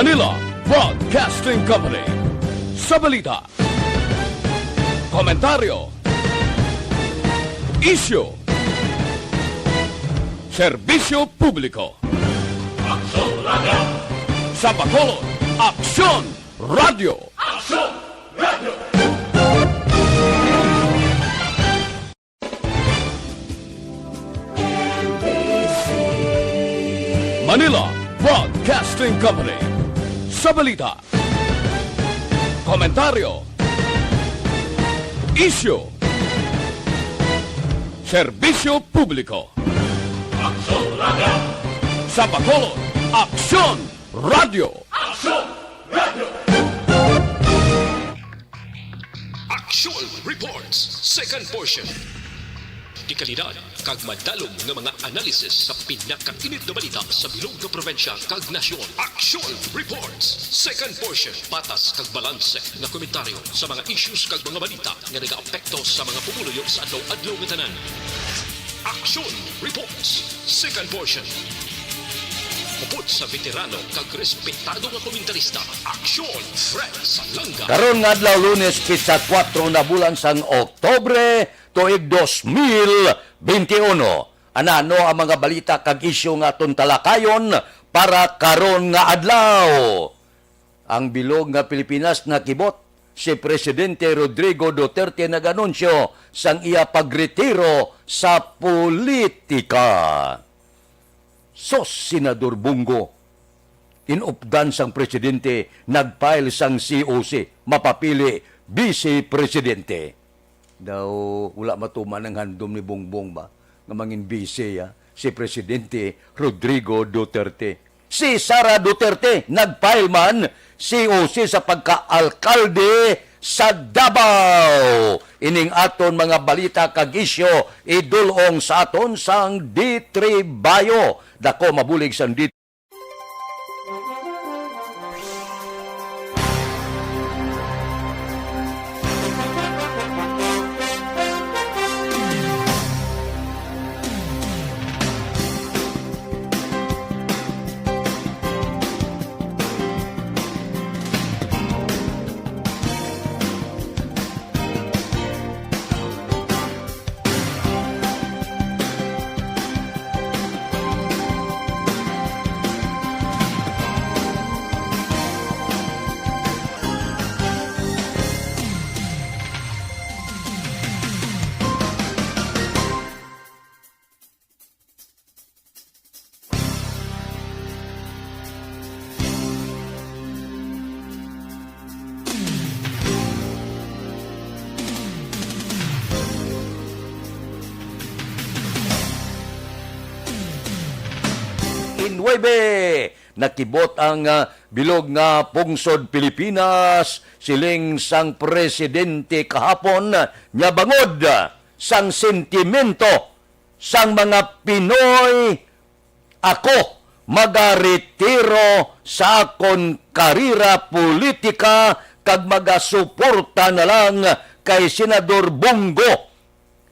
Manila Broadcasting Company. Sa balita, komentaryo, isyu, serbisyo publiko. Aksyon Radio! Sa Bacolod, Aksyon Radio! Aksyon Radio! Manila Broadcasting Company. Sa balita, komentaryo, isyu, serbisyo publiko. Aksyon Radio! Sa Bacolod, Aksyon Radio! Aksyon Radio! Aksyon Reports, second portion. Di kalidad, kag madalong ng mga analisis sa pinakainit na balita sa bilog na probensya kag nasyon. Aksyon Reports, second portion. Patas kag balanse na komentaryo sa mga issues kag mga balita nga nag-aapekto sa mga pumuluyo sa adlaw-adlaw nga tanan. Aksyon Reports, second portion. Upod sa veterano kag respetado nga komentarista, Aksyon Fred Salanga. Karon nga adlaw Lunes pitsa 4 na bulan sang Oktobre tuig 2021. Ano ang mga balita kag isyu nga aton talakayon para karon nga adlaw? Ang bilog nga Pilipinas nakibot si Presidente Rodrigo Duterte nag-anunsyo sang iya pagretiro sa politika. Sos Senador Bungo, inupdan sang presidente, nagfile sang COC, mapapili Vice Presidente. Daw wala matuman ang handom ni Bongbong ba? Nga mangin vice si Presidente Rodrigo Duterte. Si Sara Duterte, nagfile man COC sa pagka-alkalde sa Davao. Ining aton mga balita kag isyo idulong sa aton sang D3 Bayo. Dako mabulig sang D3. Nakibot ang bilog nga pungsod Pilipinas, siling sang presidente kahapon, nya bangod sang sentimento sang mga Pinoy. Ako magaretiro sa akon karira politika kag magasuporta na lang kay Senador Bongo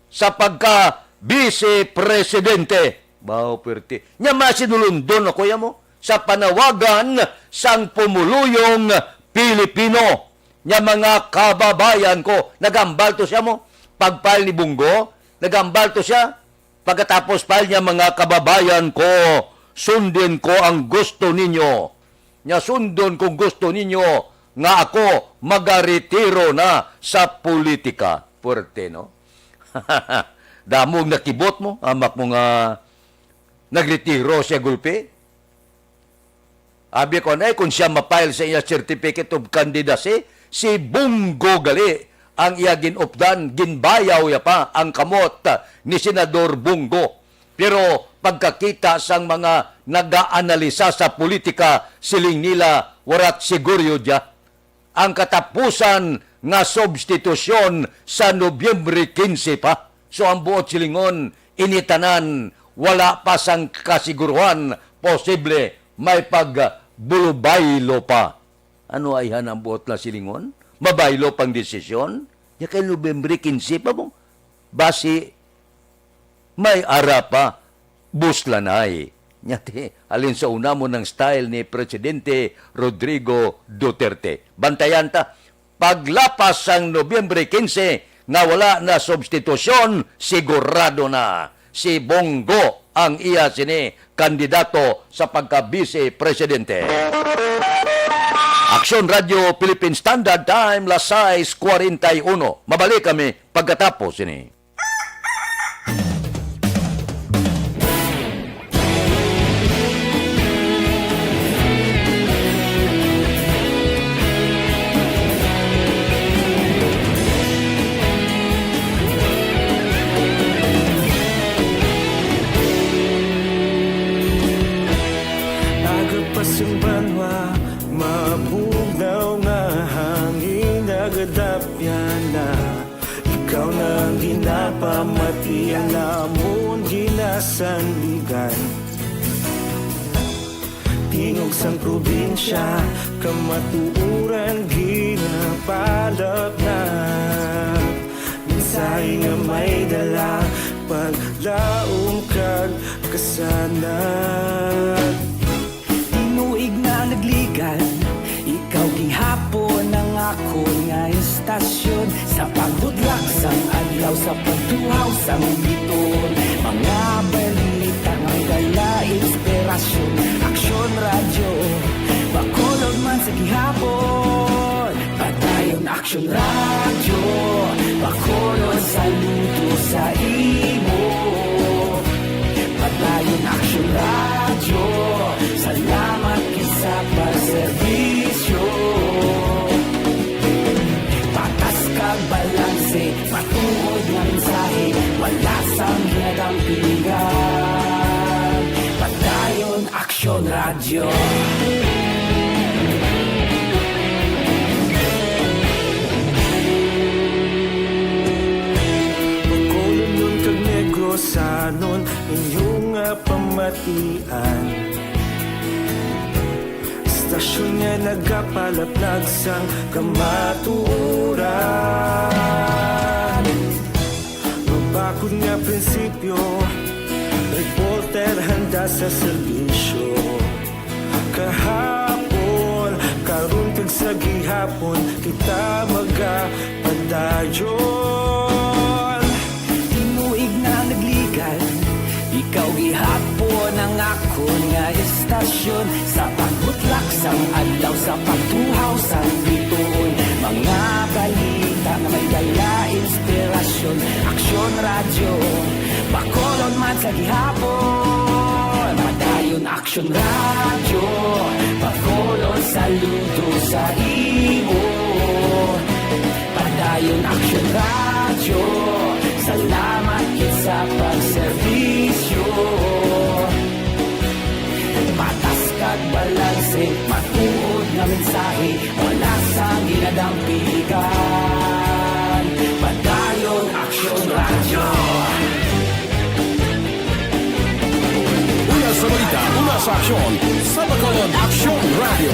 sa pagka Vice Presidente. Bao perti. Nya masinulundon ako ya mo sa panawagan sang pumuluyong Pilipino. Nya mga kababayan ko, nagambal to siya mo. Pagpal ni Bungo, nagambal to siya. Pagkatapos pal niya mga kababayan ko, sundin ko ang gusto ninyo. Nya sundon kung gusto ninyo nga ako magaretiro na sa politika. Puerte, no? Damog nakibot mo, amak mo nga nagretiro siya gulpi. Abi ko na kung siya mapile sa iya certificate of candidacy, si Bungo gali ang iya ginupdan, ginbayaw ya pa ang kamot ni Senador Bungo. Pero pagkakita sang mga nag-aanalisa sa politika, siling nila warat siguryo dya. Ang katapusan nga substitusyon sa Nobyembre 15 pa. So ang buot silingon, initanan, wala pa sang kasiguruhan, posible may pagbulubaylo pa. Ano ay hanang buot na silingon? Mabaylo pang desisyon? Ya kay Nobyembre 15 pa mo? Basi, may ara pa, buslanay. Nyati, alin sa una mo ng style ni Presidente Rodrigo Duterte. Bantayan ta, paglapas ang Nobyembre 15, nga wala na substitusyon, sigurado na si Bongo ang iya sini kandidato sa pagka-vice presidente. Aksyon Radio Philippine Standard Time, las 6:41. Mabalik kami pagkatapos ini. Agapasang banwa, mabugnaw nga hangin agadapya na. Ikaw na ang ginapamatian namon ginasandigan. Tingog sang probinsya, kamatuuran ginapalap na. Minsay nga may dala, paglaong kag kasanat. Tinuig na nagligan, ikaw gihapon ang ako nga istasyon. Sa pagbutlak sang adlaw, sa pagtuhaw sang biton. Mga balita nga dala inspirasyon. Aksyon radyo, bakolog man sa gihapon. Padayon aksyon radyo, bakolog saludo sa imo. Padayon aksyon radyo, salamat kisa pagserbisyo. Patas kag balanse, matuod nga mensahe, wala sang ginadampingan. Padayon aksyon radyo. Pagkulong nun kag negrosanon, inyong pamatian. Istasyon nga nagapalaplag sang kamatuoran. Mabakod nga prinsipyo, reporter handa sa serbisyo. Kahapon, karon kag sa gihapon, kita magapadayon. Tinuig na nagligan, ikaw gihapon ang ako nga istasyon. Sa pagbutlak sang adlaw, sa pagtuhaw sang biton. Mga balita nga may dala inspirasyon. Aksyon radyo, bakolon man sa gihapon. Padayon aksyon radyo, bakolon saludo sa imo. Padayon aksyon radyo, salamat sa pagserbisyo. Patas kag balanse, matuod nga mensahe, wala sang ginadampigan. Padayon aksyon radyo. Una sa balita, una sa aksyon, sa Bacolod Aksyon Radio.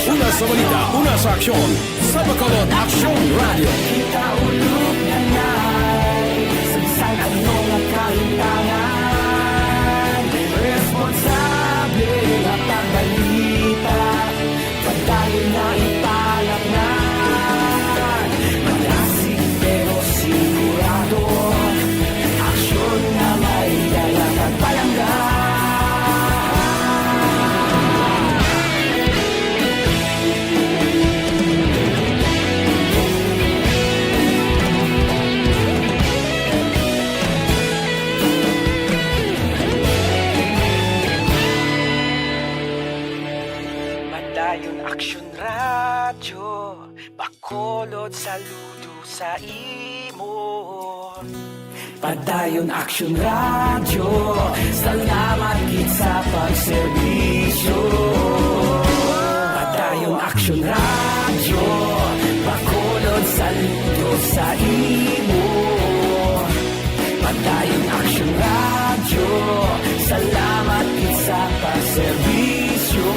Una sa balita, una sa aksyon, sa Bacolod Aksyon Radio. Kita ulog na na'y Samsan ano nga kahintangan. Responsable at ang balita, padayon na ipalak na. Malasig pero sigurado, aksyon na may dalang at palanggan. Padayon aksyon radyo, bakolod saludo sa imo. Padayon aksyon radyo, salamat gid sa pagserbisyo. Padayon aksyon radyo, bakolod saludo sa imo. Padayon aksyon radyo, salamat gid sa pagserbisyo.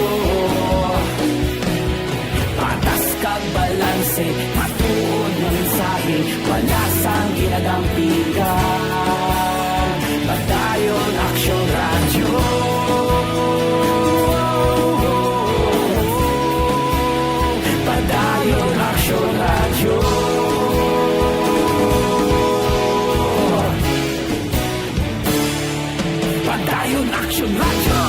Patas kag balanse, matuod nga mensahe, wala sang ginadampigan. Aksyon Radio.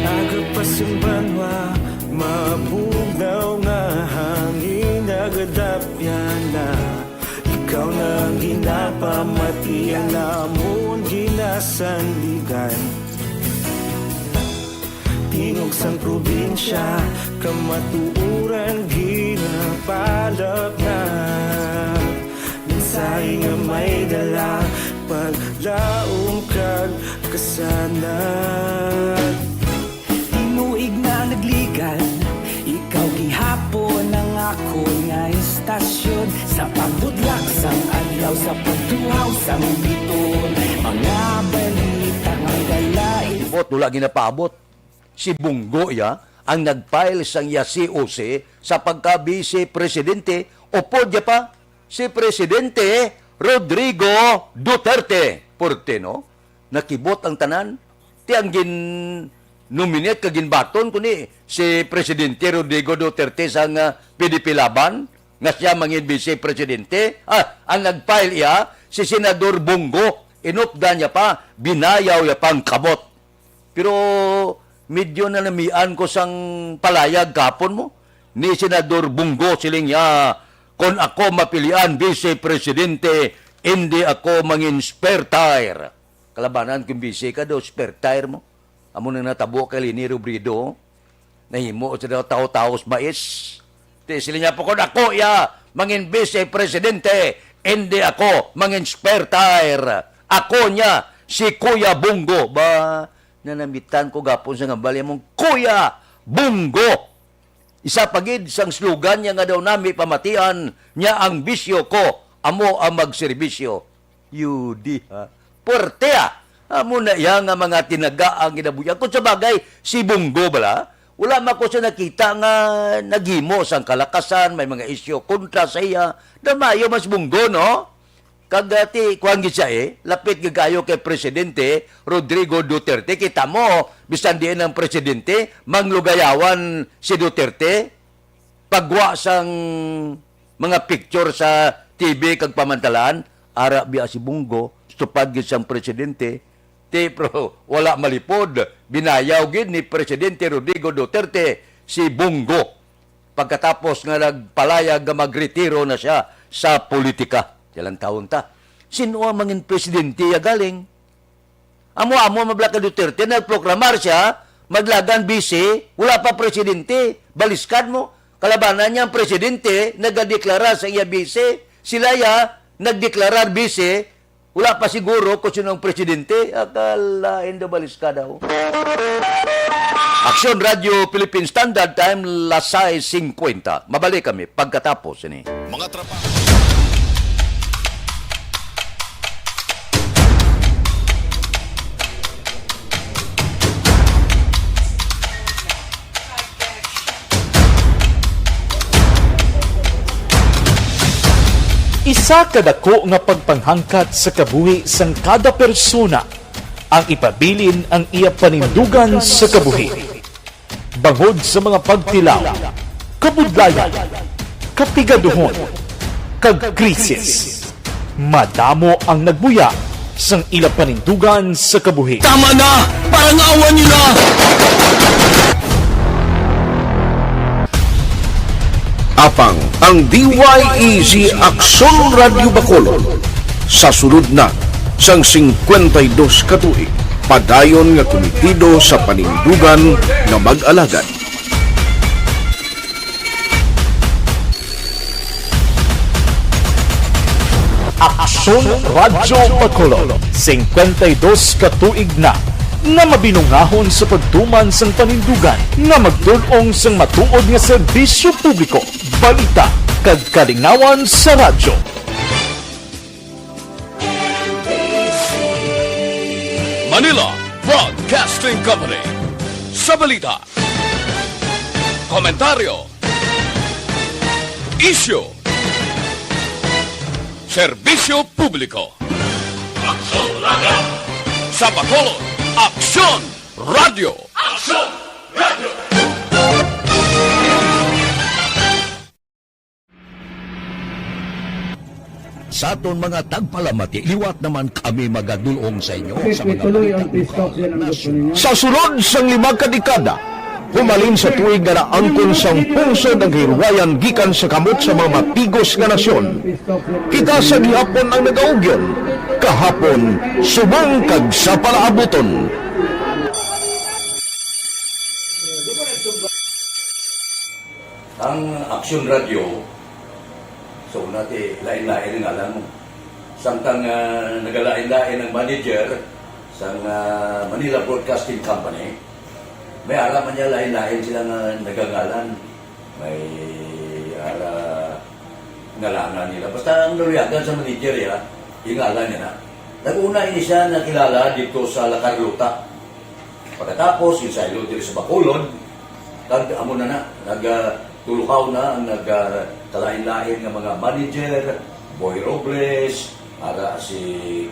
Agapasumbanwa, mabugnaw nga hangin nagadapya na. Ikaw na ginapamatian namon ginasandigan. Tingog sang probinsya, kamatuuran ginapalap na. Minsay nga may dala, paglaom kag kasanat. Tinuig na nagligan, ikaw gihapon ang ako nga istasyon. Sa pagbudlak sang adlaw, sa pagtuhaw sang biton, mga balita nga dalain. Bot, wala ginapabot. Si Bungo ya ang nag-file sang yasi-ose sa pagka-vice presidente o podya pa si Presidente Rodrigo Duterte. Porte, no? Nakibot ang tanan. Ti ang nominate kagin baton kundi si Presidente Rodrigo Duterte sang PDP laban nga siya mangin vice presidente. Ang nag-file iya si Senador Bungo. Inupda niya pa, binayaw niya pang kabot. Pero medyo na namian ko sang palayag kapon mo ni Senador Bungo siling ya, kung ako mapilian vice presidente, hindi ako mangin spare tire. Kalabanan kung vice ka daw, spare tire mo. Amo na natabo kay Lini Robredo, nahimo sa daw tao-taos mais. Di sila niya po, kung ako ya, mangin vice presidente, hindi ako mangin spare tire. Ako niya, si Kuya Bungo. Ba, nanamitan ko gapon sa ngambali mong Kuya Bungo. Isa pagid sang slogan niya nga daw nami pamatian niya ang bisyo ko, amo ang magserbisyo. Yudi ha. Puerte ha. Amo na iya nga mga tinaga ang ginabuya. Kung sa bagay, si Bungo bala, wala man ko siya nakita nga nagimo sang kalakasan, may mga isyo kontra sa iya. Damayo mas Bungo, no? Kagati, kuhan siya lapit gagayo kay Presidente Rodrigo Duterte. Kita mo, bisan diin ng Presidente, manglugayawan si Duterte, pagwa sang mga picture sa TV kag pamantalaan, ara biya si Bungo, tupad sang Presidente, pero wala malipod, binayaw gid ni Presidente Rodrigo Duterte si Bungo. Pagkatapos nga nagpalayag nga magretiro na siya sa politika. Ilang taon ta. Sino ang mangin presidente ya galing? Amo-amo mablaka Duterte, nagproklamar siya, maglagan bise, wala pa presidente, baliskan mo. Kalabanan niya ang presidente, nagadeklara sa iya bise, sila ya, nagdeklarar bise, wala pa siguro kung sino ang presidente, akalain daw baliska daw. Aksyon Radio Philippine Standard Time, lasay 50. Mabalik kami pagkatapos ini. Mga trabaho. Isa kadako nga pagpanghangkat sa kabuhi sang kada persona ang ipabilin ang iya panindugan sa kabuhi. Bangod sa mga pagtilaw, kabudlayan, kapigaduhon, kag krisis. Madamo ang nagbuya sang ila panindugan sa kabuhi. Tama na! Parang awan niyo na! Apang ang DYEZ Aksyon Radio Bacolod sa sulod na sang 52 katuig padayon nga komitido sa panindugan nga mag-alagad. Aksyon Radio Bacolod 52 katuig na nga mabinungahon sa pagtuman sang panindugan nga magdulong sang matuod nga serbisyo publiko, balita kag kalingawan sa radyo. Manila Broadcasting Company. Sa balita, komentaryo, isyu, serbisyo publiko. Aksyon Radio! Sa Bacolod, Aksyon Radio. Aksyon Radio! Sa aton mga tagpalamati, liwat naman kami magadulong sa inyo sa mga Tuloy ang peace yan ang gusto ninyo. Sa sunod sang 5 kadekada, humalin sa tuig nga naangkon sang pungsod ang hirwayan gikan sa kamot sa mga matigos nga nasyon. Kita sa gihapon ang nagaugyon, kahapon subong kag sa palaabuton. Ang Aksyon Radio, so nati lain-lain ang alam mo. Samtang nagalain-lain ang manager sa Manila Broadcasting Company, may alaman niya lain-lain silang nagangalan. May ngalangan nila. Basta ang naluyagan sa manager ya, yung ngalan niya na. Nag-una ini siya nakilala dito sa La Carlota. Pagkatapos, yung sa ilo dito sa Bacolod, amo na nagtulukaw na ang nagkalain-lain ng mga manager, Boy Robles, si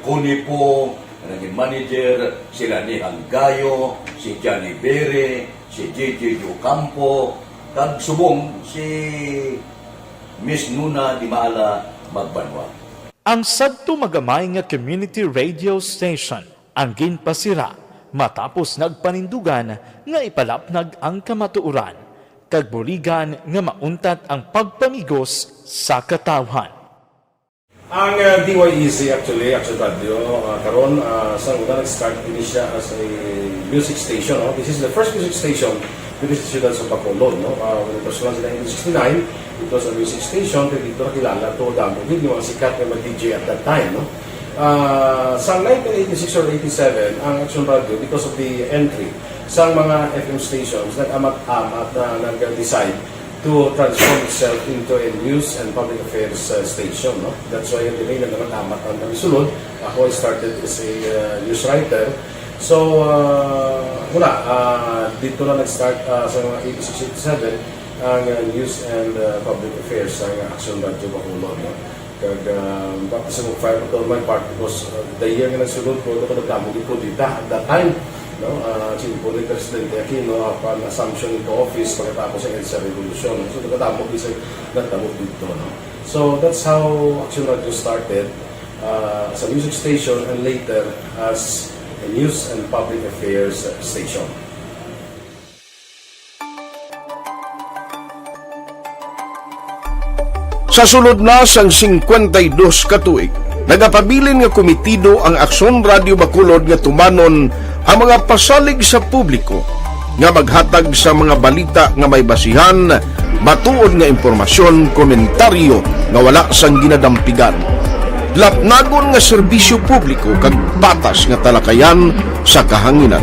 Connie po, naging manager, sila ni Hanggayo, si Johnny Bere, si JJ Ocampo, kag subong si Miss Nuna Di Maala Magbanwa. Ang sadto magamay nga community radio station ang ginpasira matapos nagpanindugan nga ipalapnag ang kamatuoran kag buligan nga mauntat ang pagpamigos sa katawhan. Ang DYEZ actually, Aksyon Radio, karon sa una nag-start din siya as a music station. No? This is the first music station dito sa siyudad sa Bacolod. No? When it was launched in 1969, it was a music station. Kaya dito nakilala to damo din yung mga sikat na mag-DJ at that time. No? Sa 1986 or 87, ang Aksyon Radio, because of the entry sa mga FM stations, nag-amat-amat na nag-decide to transform itself into a news and public affairs station. No? That's why yung dinay na naman amat ang namisulod. Ako I started as a news writer. So, dito na nag-start sa mga 86-87 ang news and public affairs ng Aksyon Radio Bacolod. No? Kag bakit sa mag-fire ko to my part because the year nga nagsulod ko, ito ko nagdamog po dito at that time. No, po ni Presidente Aquino upon assumption into office pagkatapos ng EDSA Revolution. So, nagdamog dito. No? So, that's how Aksyon Radio started as a music station and later as a news and public affairs station. Sa sulod na sang 52 katuig, nagapabilin nga komitido ang Aksyon Radio Bacolod nga tumanon ang mga pasalig sa publiko nga maghatag sa mga balita nga may basihan, matuod nga impormasyon, komentaryo nga wala sang ginadampigan. Lapnagon nga serbisyo publiko kag patas nga talakayan sa kahanginan.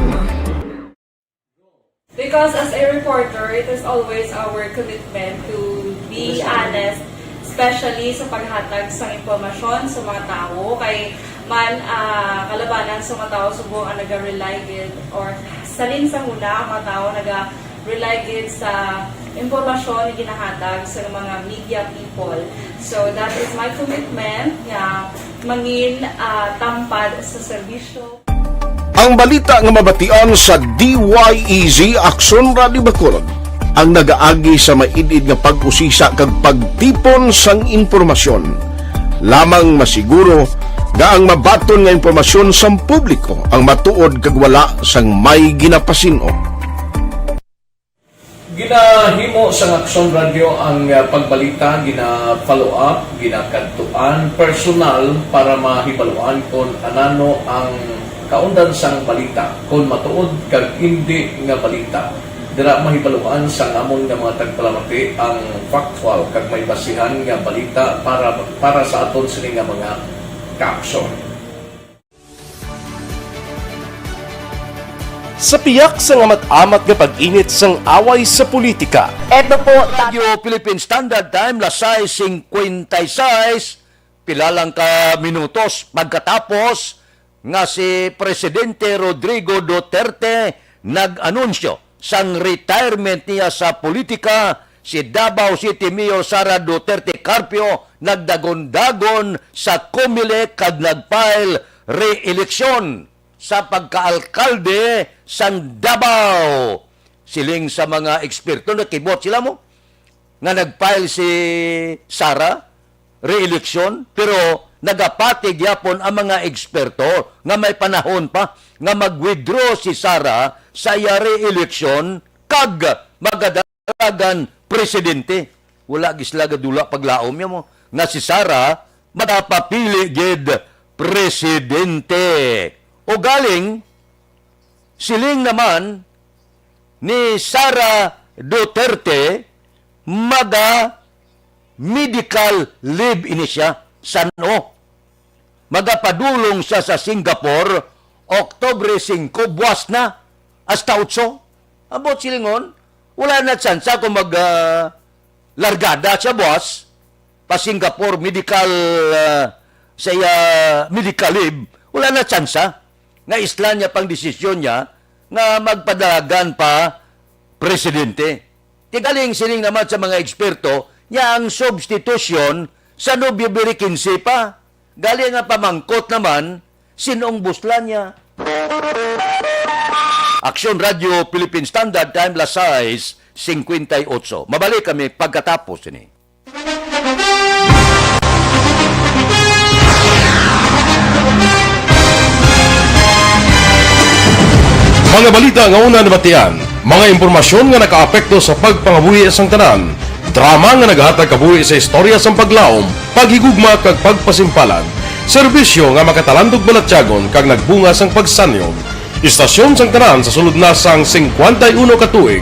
Because as a reporter, it is always our commitment to be honest, especially sa paghatag sa impormasyon sa mga tao kay man kalabanan sa mga tao subong ang naga-rely gid or salin sa huna ang mga tao naga-rely gid sa impormasyon na ginahatag sa mga media people. So that is my commitment nga mangin tampad sa serbisyo. Ang balita nga mabatian sa DYEZ Aksyon Radio Bacolod ang nagaagi sa maidid nga pag-usisa kag pagtipon sang impormasyon. Lamang masiguro nga ang mabaton nga impormasyon sa publiko ang matuod kag wala sang may ginapasino. Ginahimo sa Aksyon Radio ang pagbalita, gina-follow up, ginakadtuan personal para mahibaluan kung anano ang kaundan sang balita, kung matuod kag hindi nga balita. Dira mahibaluan sa amon nga mga tagpalamati ang factual kag may basihan nga balita para sa aton sini nga mga ka-aksyon. Sa piyak sa amat-amat nga pag-init sang away sa politika. Eto po, Radio Philippine Standard Time, lasay 56, pila lang ka minutos pagkatapos nga si Presidente Rodrigo Duterte nag-anunsyo sang retirement niya sa politika. Si Davao City Mayor Sara Duterte Carpio nagdagon-dagon sa COMELEC kag nag-file re-eleksyon sa pagkaalkalde sang Davao. Siling sa mga eksperto na kibot sila mo nga nag-file si Sara re-eleksyon, pero nagapatig yapon ang mga eksperto nga may panahon pa nga mag-withdraw si Sara sa iya re-eleksyon kag magadagan presidente. Wala gislaga dula paglaom niya mo nga si Sara magapapili gid presidente. O galing siling naman ni Sara Duterte medical leave ini siya sano. Magapadulong siya sa Singapore Oktobre 5 buwas na hasta 8. Abot silingon wala na tsansa kung largada siya boss pa Singapore medical medical leave. Wala na tsansa nga isla niya pang desisyon niya nga magpadalagan pa presidente. Tigaling siling naman sa mga eksperto niya ang substitution sa Nobyembre 15 pa. Galing nga pamangkot naman sinong buslan niya. Aksyon Radio Philippine Standard Time las 6:58. Mabalik kami pagkatapos ini. Mga balita nga una nabatian, mga impormasyon nga nakaapekto sa pagpangabuhi sang tanan, drama nga naghatag kabuhi sa istorya sang paglaom, paghigugma kag pagpasimpalan, serbisyo nga makatalandog balatyagon kag nagbunga sang pagsanyog, istasyon sang tanan sa sulod na sang 51 ka tuig,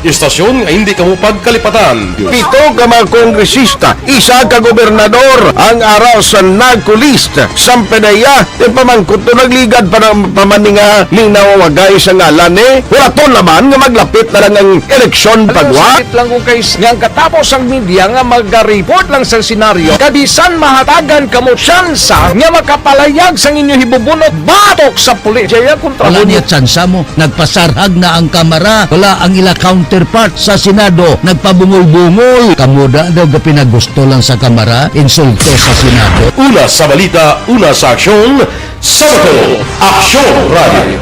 istasyon nga hindi kamupag kalipatan. 7 ka mga kongresista, 1 ka gobernador ang araw sa nagkulist sang pedaya e pamangkot to nagligad para pamaninga ning nawagay sa ngalan wala to naman nga maglapit na lang ang eleksyon pagwa. Sakit lang kung kayo nga katapos ang media nga mag-report lang sa senaryo kabisan mahatagan kamo tsansa nga makapalayag sang inyo hibubunot batok sa pulis. Jaya kontra Wala niya tsansa mo. Nagpasarhag na ang kamera. Wala ang ila counterpart sa Senado. Nagpabungol-bungol. Kamuda daw ga pinagusto lang sa kamera. Insulto sa Senado. Una sa balita, una sa aksyon, Sabado, Aksyon Radio.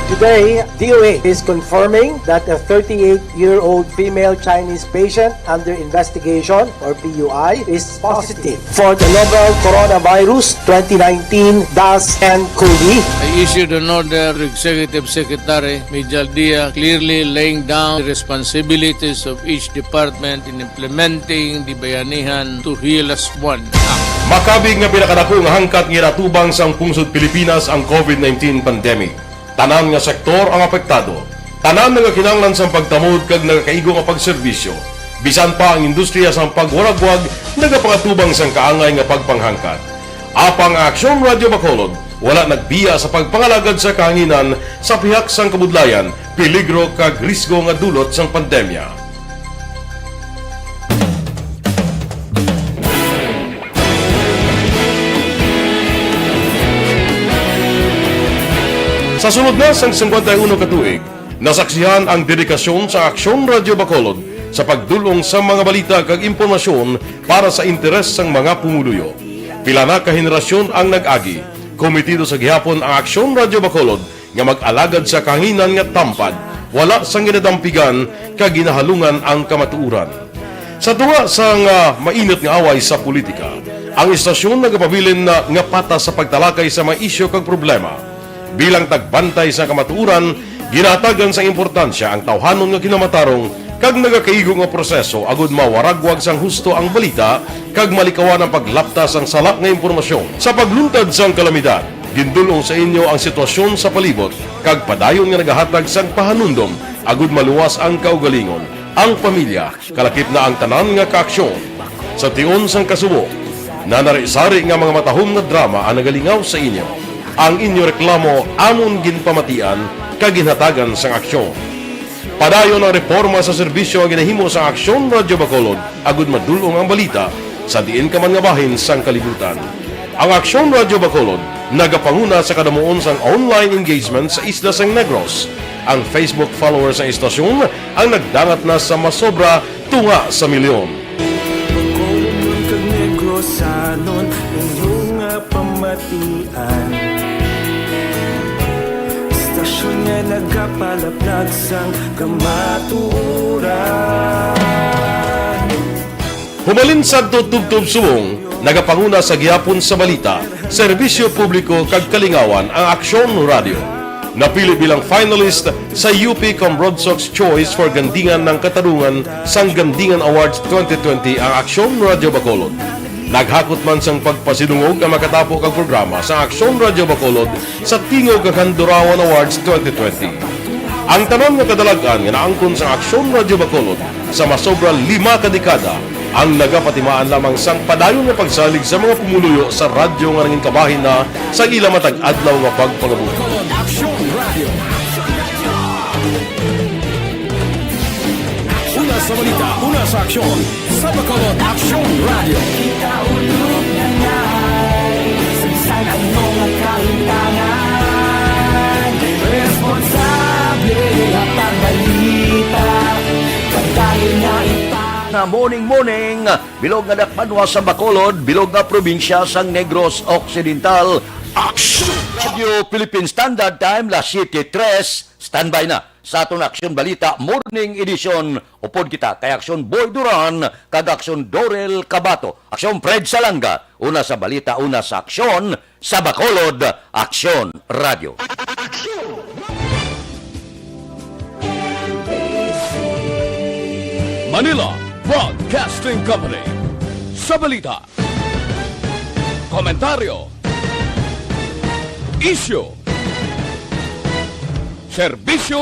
Today, DOA is confirming that a 38-year-old female Chinese patient under investigation, or PUI, is positive for the novel coronavirus 2019-10-CoV. I issued an order to Executive Secretary Major Dia clearly laying down the responsibilities of each department in implementing the Bayanihan to Heal as One Act. Makabig nga pinakadako nga hangkat nga natubang sang pungsod Pilipinas ang COVID-19 pandemic. Tanan nga sektor ang apektado. Tanan nga kinahanglan sang pagtamod kag nagakaigo nga pagserbisyo. Bisan pa ang industriya sang pagwaragwag nagapangatubang sang kaangay nga pagpanghangkat. Apang Aksyon Radio Bacolod wala nagbiya sa pagpangalagad sa kahanginan sa pihak sang kabudlayan, peligro kag risgo nga dulot sang pandemya. Sa sunod na sang 51 ka tuig, nasaksihan ang dedikasyon sa Aksyon Radio Bacolod sa pagdulong sa mga balita kag impormasyon para sa interes sang mga pumuluyo. Pila na ka henerasyon ang nag-agi, komitido sa gihapon ang Aksyon Radio Bacolod nga mag-alagad sa kahanginan nga tampad, wala sang ginadampigan kag ginahalungan ang kamatuuran. Sa tunga sang mainit nga away sa politika, ang istasyon nagapabilin na nga patas sa pagtalakay sa mga isyu kag problema. Bilang tagbantay sa kamatuuran, ginatagan sa importansya ang tawhanon nga kinamatarong kag nagakaigo nga proseso agud mawaragwag sang husto ang balita kag malikawan ang paglaptas ang salak nga impormasyon. Sa pagluntad sang kalamidad, gindulong sa inyo ang sitwasyon sa palibot kag padayon nga nagahatag sang pahanundom agud maluwas ang kaugalingon, ang pamilya, kalakip na ang tanan nga kaaksyon. Sa tion sang kasubo, nanari-sari nga mga matahom nga drama ang nagalingaw sa inyo. Ang inyo reklamo amon ginpamatian kag ginhatagan sang aksyon. Padayon ang reforma sa serbisyo ang ginahimo sa Aksyon Radio Bacolod agud madulong ang balita sa diin ka man nga bahin sang kalibutan. Ang Aksyon Radio Bacolod nagapanguna sa kadamuon sang online engagement sa Isla San Negros. Ang Facebook followers ng istasyon ang nagdangat na sa masobra tunga sa milyon. Bacolod nun kag Negros sanon inyong pamatian. Istasyon nga nagapalaplag sang kamaturan. Humalin sa tutubtub subong, nagapanguna sa gihapon sa balita, serbisyo publiko kag kalingawan ang Aksyon Radio. Napili bilang finalist sa UP Broad Sox Choice for Gandingan ng Katarungan sang Gandingan Awards 2020 ang Aksyon Radio Bacolod. Naghakot man sang pagpasidungog ang makatapo kag programa sa Aksyon Radio Bacolod sa Tingog kag Handurawan Awards 2020. Ang tanon nga kadalagan nga naangkon sa Aksyon Radio Bacolod sa masobra 5 kadekada ang nagapatimaan lamang sang padayon nga pagsalig sa mga pumuluyo sa radyo nga nangin kabahin na sa ila matag adlaw nga pagpangabuhi. Una sa balita, una sa aksyon, sa Bacolod Aksyon Radio. Ikaulog na na'y Sansan ang mga kahintangan Responsable at pagbalita Pagkain na na morning, bilog nga dakpanwa sa Bacolod, bilog nga probinsya sang Negros Occidental. Aksyon! Radio Philippine Standard Time, las 7:03, standby na sa atong Aksyon Balita Morning Edition. Upod kita kay Aksyon Boy Duran, kag Aksyon Dorel Cabato, Aksyon Fred Salanga, una sa balita, una sa aksyon, sa Bacolod, Aksyon Radio. Manila Broadcasting Company. Sa balita, komentaryo, isyu, serbisyo